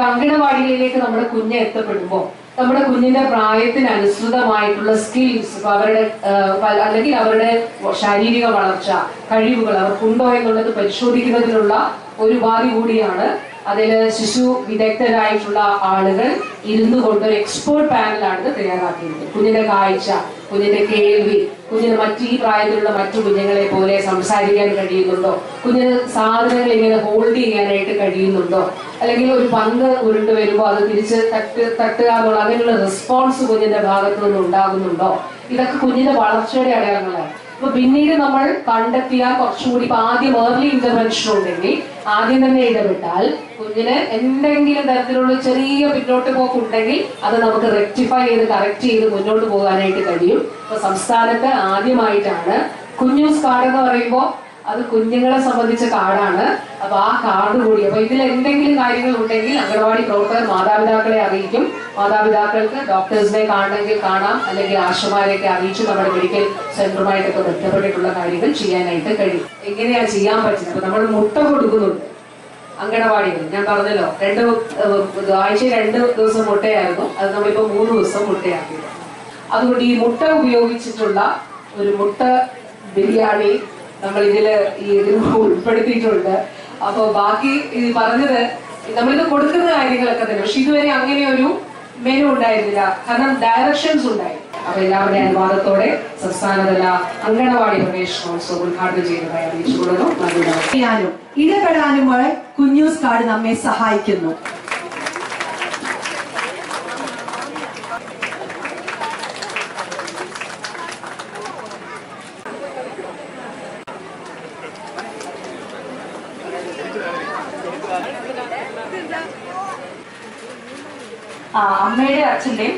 അങ്കണവാടികളിലേക്ക് നമ്മുടെ കുഞ്ഞ് എത്തപ്പെടുമ്പോൾ നമ്മുടെ കുഞ്ഞിന്റെ പ്രായത്തിനനുസൃതമായിട്ടുള്ള സ്കിൽസ്, അവരുടെ അല്ലെങ്കിൽ അവരുടെ ശാരീരിക വളർച്ച, കഴിവുകൾ അവർക്കുണ്ടോ എന്നുള്ളത് പരിശോധിക്കുന്നതിനുള്ള ഒരു ഉപാധി കൂടിയാണ്. അതിൽ ശിശു വിദഗ്ധരായിട്ടുള്ള ആളുകൾ ഇരുന്നു കൊണ്ട് ഒരു എക്സ്പേർട്ട് പാനലാണ് ഇത് തയ്യാറാക്കിയിരുന്നത്. കുഞ്ഞിന്റെ കാഴ്ച, കുഞ്ഞിന്റെ കേൾവി, കുഞ്ഞിന് ഈ പ്രായത്തിലുള്ള മറ്റു കുഞ്ഞുങ്ങളെ പോലെ സംസാരിക്കാൻ കഴിയുന്നുണ്ടോ, കുഞ്ഞിന് സാധനങ്ങൾ ഇങ്ങനെ ഹോൾഡ് ചെയ്യാനായിട്ട് കഴിയുന്നുണ്ടോ, അല്ലെങ്കിൽ ഒരു പന്ത് ഉരുണ്ട് വരുമ്പോൾ അത് തിരിച്ച് തട്ടുക എന്നുള്ള അങ്ങനെയുള്ള റെസ്പോൺസ് കുഞ്ഞിന്റെ ഭാഗത്തു നിന്ന് ഉണ്ടാകുന്നുണ്ടോ, ഇതൊക്കെ കുഞ്ഞിന്റെ വളർച്ചയുടെ അടയാളങ്ങളാണ്. അപ്പൊ പിന്നീട് നമ്മൾ കണ്ടെത്തിയാൽ കുറച്ചുകൂടി ഇപ്പൊ ആദ്യം ഏർലി ഇന്റർവെൻഷൻ ഉണ്ടെങ്കിൽ ആദ്യം തന്നെ ഇടപെട്ടാൽ കുഞ്ഞിന് എന്തെങ്കിലും തരത്തിലുള്ള ചെറിയ പിന്നോട്ട് പോക്കുണ്ടെങ്കിൽ അത് നമുക്ക് റെക്ടിഫൈ ചെയ്ത് കറക്റ്റ് ചെയ്ത് മുന്നോട്ട് പോകാനായിട്ട് കഴിയും. അപ്പൊ സംസ്ഥാനത്ത് ആദ്യമായിട്ടാണ് കുഞ്ഞൂസ് കാർഡ് എന്ന് പറയുമ്പോൾ അത് കുഞ്ഞുങ്ങളെ സംബന്ധിച്ച കാർഡാണ്. അപ്പൊ ആ കാർഡ് കൂടി, അപ്പൊ ഇതിൽ എന്തെങ്കിലും കാര്യങ്ങൾ ഉണ്ടെങ്കിൽ അംഗനവാടി പ്രവർത്തകർ മാതാപിതാക്കളെ അറിയിക്കും. മാതാപിതാക്കൾക്ക് ഡോക്ടേഴ്സിനെ കാണണമെങ്കിൽ കാണാം, അല്ലെങ്കിൽ ആശമാരെയൊക്കെ അറിയിച്ചു നമ്മുടെ മെഡിക്കൽ സെന്ററുമായിട്ടൊക്കെ ബന്ധപ്പെട്ടിട്ടുള്ള കാര്യങ്ങൾ ചെയ്യാനായിട്ട് കഴിയും. എങ്ങനെയാ ചെയ്യാൻ പറ്റുന്നത്? അപ്പൊ നമ്മൾ മുട്ട കൊടുക്കുന്നുണ്ട് അംഗനവാടികൾ. ഞാൻ പറഞ്ഞല്ലോ ആഴ്ച 2 ദിവസം മുട്ടയായിരുന്നു, അത് നമ്മളിപ്പോ 3 ദിവസം മുട്ടയാക്കിയത്. അതുകൊണ്ട് ഈ മുട്ട ഉപയോഗിച്ചിട്ടുള്ള ഒരു മുട്ട ബിരിയാണി നമ്മൾ ഇതില് ഉൾപ്പെടുത്തിയിട്ടുണ്ട്. അപ്പൊ ബാക്കി പറഞ്ഞത് നമ്മളിത് കൊടുക്കുന്ന കാര്യങ്ങളൊക്കെ തന്നെ, പക്ഷെ ഇതുവരെ അങ്ങനെ ഒരു മെനു ഉണ്ടായിരുന്നില്ല, കാരണം ഡയറക്ഷൻസ് ഉണ്ടായി. അപ്പൊ എല്ലാവരുടെ അനുവാദത്തോടെ സംസ്ഥാനതല അംഗനവാടി പ്രവേശനോത്സവം ഉദ്ഘാടനം ചെയ്യുന്നതായി അറിയിച്ചുകൊള്ളുന്നു. ഇടപെടാനുമായി കുഞ്ഞൂസ് കാർഡ് നമ്മെ സഹായിക്കുന്നു. അമ്മയുടെ അച്ഛൻ്റെയും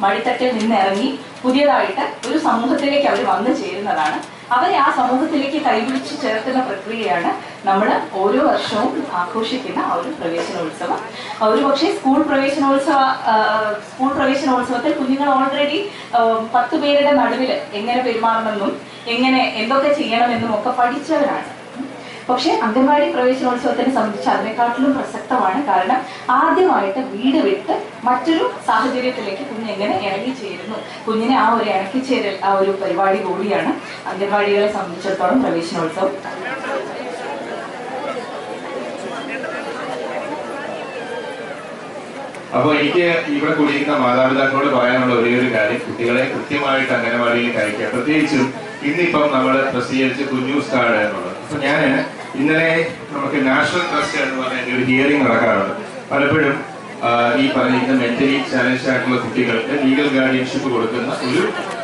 മടിത്തട്ടിൽ നിന്നിറങ്ങി പുതിയതായിട്ട് ഒരു സമൂഹത്തിലേക്ക് അവർ വന്നു ചേരുന്നതാണ്. അവരെ ആ സമൂഹത്തിലേക്ക് കൈപിടിച്ച് ചേർക്കുന്ന പ്രക്രിയയാണ് നമ്മൾ ഓരോ വർഷവും ആഘോഷിക്കുന്ന ആ ഒരു പ്രവേശനോത്സവം. ഒരുപക്ഷെ സ്കൂൾ പ്രവേശനോത്സവത്തിൽ കുഞ്ഞുങ്ങൾ ഓൾറെഡി 10 പേരുടെ നടുവിൽ എങ്ങനെ പെരുമാറണമെന്നും എന്തൊക്കെ ചെയ്യണമെന്നും ഒക്കെ പഠിച്ചവരാണ്. പക്ഷെ അംഗൻവാടി പ്രവേശനോത്സവത്തിനെ സംബന്ധിച്ച് അതിനെക്കാട്ടിലും പ്രസക്തമാണ്. കാരണം ആദ്യമായിട്ട് വീട് വിട്ട് മറ്റൊരു സാഹചര്യത്തിലേക്ക് കുഞ്ഞെങ്ങനെ ഇണങ്ങിച്ചേരുന്നു, കുഞ്ഞിനെ ആ ഒരു ഇണക്കിച്ചേരൽ ആ ഒരു പരിപാടി കൂടിയാണ് അംഗൻവാടികളെ സംബന്ധിച്ചിടത്തോളം പ്രവേശനോത്സവം. അപ്പോൾ എനിക്ക് ഇവിടെ കൂടിയിരിക്കുന്ന മാതാപിതാക്കളോട് പറയാനുള്ള ഒരേ ഒരു കാര്യം, കുട്ടികളെ കൃത്യമായിട്ട് അംഗനവാടിയിൽ അയക്കുക. പ്രത്യേകിച്ചും ഇന്നിപ്പം നമ്മൾ പ്രസിദ്ധീകരിച്ച കുഞ്ഞൂസ് കാർഡ് എന്നുള്ളത്. അപ്പൊ ഞാൻ ഇന്നലെ നമുക്ക് നാഷണൽ ട്രസ്റ്റ് എന്ന് പറഞ്ഞ ഒരു ഹിയറിംഗ് നടക്കാറുണ്ട്. പലപ്പോഴും ഈ പറഞ്ഞിരിക്കുന്ന മെന്റലി ചാലഞ്ച് ആയിട്ടുള്ള കുട്ടികൾക്ക് ലീഗൽ ഗാർഡിയൻഷിപ്പ് കൊടുക്കുന്ന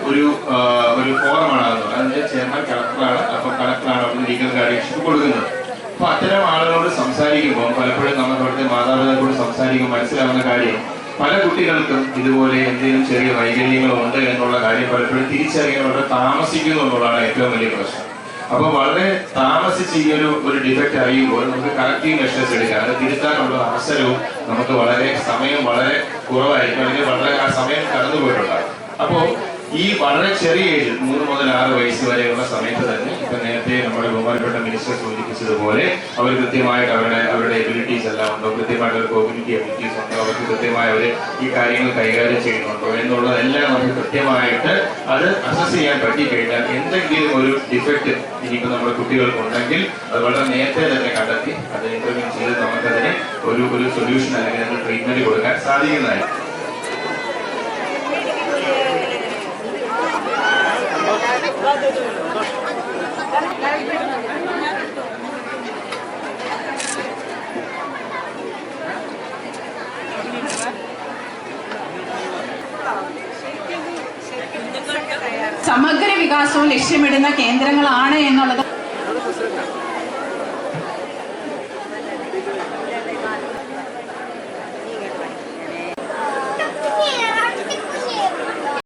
ഒരു ഫോറമാണ് അതെന്ന്. അതിന്റെ ചെയർമാൻ കളക്ടറാണ്. അപ്പൊ കളക്ടറാണ് അവിടെ ലീഗൽ ഗാർഡിയൻഷിപ്പ് കൊടുക്കുന്നത്. അപ്പൊ അത്തരം ആളുകളോട് സംസാരിക്കുമ്പോൾ പലപ്പോഴും നമുക്ക് അവിടുത്തെ മാതാപിതാക്കളോട് സംസാരിക്കുമ്പോൾ മനസ്സിലാവുന്ന കാര്യം, പല കുട്ടികൾക്കും ഇതുപോലെ എന്തെങ്കിലും ചെറിയ വൈകല്യങ്ങളുണ്ട് എന്നുള്ള കാര്യം പലപ്പോഴും തിരിച്ചറിയാൻ വളരെ താമസിക്കുന്നു എന്നുള്ളതാണ് ഏറ്റവും വലിയ പ്രശ്നം. അപ്പൊ വളരെ താമസിച്ച് ഈ ഒരു ഡിഫക്റ്റ് അറിയുമ്പോൾ നമുക്ക് കറക്റ്റീവ് മെഷേഴ്സ് എടുക്കാം. അത് തിരുത്താനുള്ള അവസരവും നമുക്ക് സമയം വളരെ കുറവായിരിക്കും, അല്ലെങ്കിൽ വളരെ ആ സമയം കടന്നുപോയിട്ടുണ്ടാകും. അപ്പോൾ ഈ വളരെ ചെറിയ ഏജിൽ 3 മുതൽ 6 വയസ്സ് വരെയുള്ള സമയത്ത് തന്നെ ഇപ്പൊ നേരത്തെ നമ്മുടെ ബഹുമാനപ്പെട്ട മിനിസ്റ്റർ സൂചിപ്പിച്ചതുപോലെ അവർ കൃത്യമായിട്ട് അവരുടെ എബിലിറ്റീസ് എല്ലാം ഉണ്ടോ, കൃത്യമായിട്ട് ഒരു കോഗ്നിറ്റീവ് എബിലിറ്റീസ് ഉണ്ടോ, അവർക്ക് കൃത്യമായി അവർ ഈ കാര്യങ്ങൾ കൈകാര്യം ചെയ്യുന്നുണ്ടോ എന്നുള്ളതെല്ലാം നമുക്ക് കൃത്യമായിട്ട് അത് അസസ് ചെയ്യാൻ പറ്റിക്കഴിഞ്ഞാൽ എന്തെങ്കിലും ഒരു ഡിഫക്റ്റ് ഇനിയിപ്പോൾ നമ്മുടെ കുട്ടികൾക്കുണ്ടെങ്കിൽ അത് വളരെ നേരത്തെ തന്നെ കണ്ടെത്തി അത് ഇന്റർവ്യൂ ചെയ്ത് നമുക്കതിന് ഒരു സൊല്യൂഷൻ അല്ലെങ്കിൽ ട്രീറ്റ്മെന്റ് കൊടുക്കാൻ സാധിക്കുന്നതായിരിക്കും. സമഗ്ര വികാസവും ലക്ഷ്യമിടുന്ന കേന്ദ്രങ്ങളാണ് എന്നുള്ളത്